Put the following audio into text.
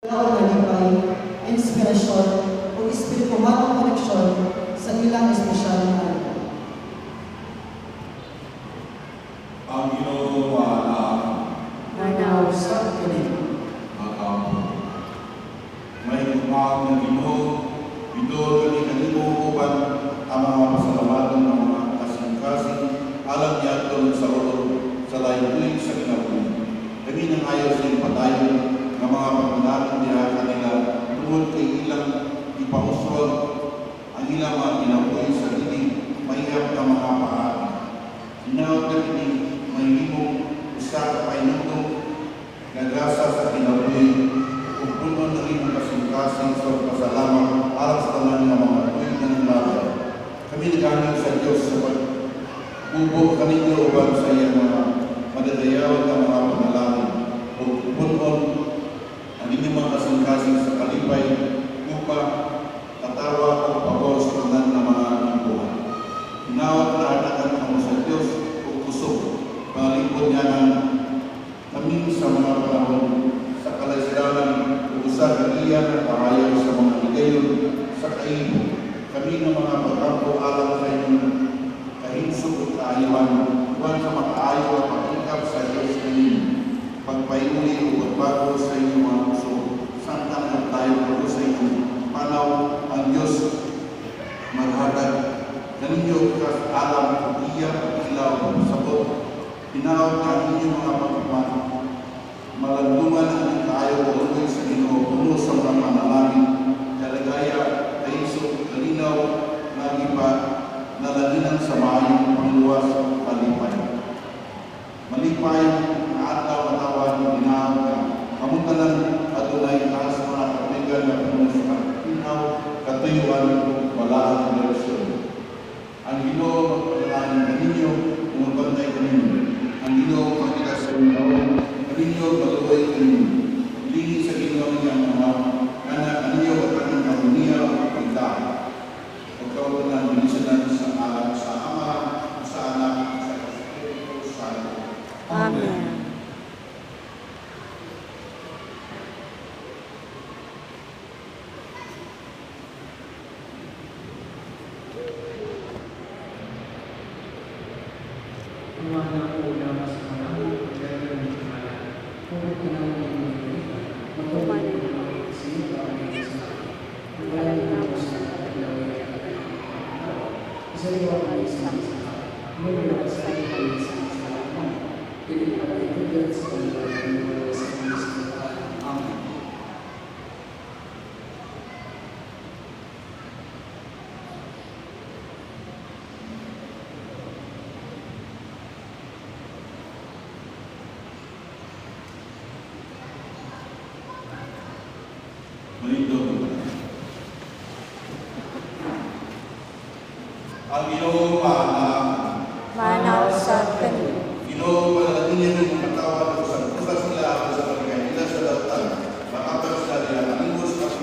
Nalipay, inspirasyon o espirituhalong koneksyon sa ilang espesyal na araw. Ang Ginoo Manaw sa kanila. may umang ng Ginoo, ito kami kanimo uban ang mga pasalamatan ng mga kasing-kasing alam niya ito sa ulo sa layunin sa kinabuhi. Kami nang ayaw sa padayon ng mga pagmanalang niya kanila tungkol kay ilang ipauswag ang ilang mga kinabuhi sa dinig mahirap na mga paari. Sinawag na kini may limong usa ka painundong nagrasa sa kinabuhi kung puno na rin ang kasing-kasing sa pasalamat alang sa tanan ng mga tuwing na nanglaban. Kami nagangin sa Diyos sa pagbubo kaninyo uban sa iyang mga madadayaw ng mga panalangin o punon ang inyong mga kasing-kasing sa kalipay upang katawa o pagod sa tanan ng mga imbuhan. Hinawat na hatakan ang sa Diyos o kusog pangalipod niya ng kami sa mga panahon sa kalaysanan usa kagiyan at pahayag sa mga higayon sa kaibo. Kami ng mga pagkampo alam sa inyong kahinsog at kaayuhan buwan sa makaayo at pagkikap sa Diyos kanino. Pagpaiuli o pagbago sa inyong mga puso, santang at tayo po sa inyong panaw ang Diyos maghatag. Ganinyo kas alam, iyak at ilaw, sabot, tinawag na inyong mga pagkaman. Malandungan ang kaayo o uloy sa Ginoo puno sa mga panalangin, kalagaya, kaisog, kalinaw, nagipa, nalaginan sa maayong pangluwas, kalipay. Malipay, naataw, matawan, ginawag ka, kamuntanan, adunay, taas mga kapigan na puno sa pinaw, katuyuan, wala ang direksyon. Ang Ginoo magpalangin kaninyo, umabantay kaninyo. Ang Ginoo magilas sa inyo, kaninyo maluway kaninyo. Lingin sa Ginoo niyang mga anak kaninyo at ang karunia o pagkain. Pagkawalan bilisanan sa alam sa Ama, sa Anak, sa Espiritu Santo. Amen. Ang Ginoo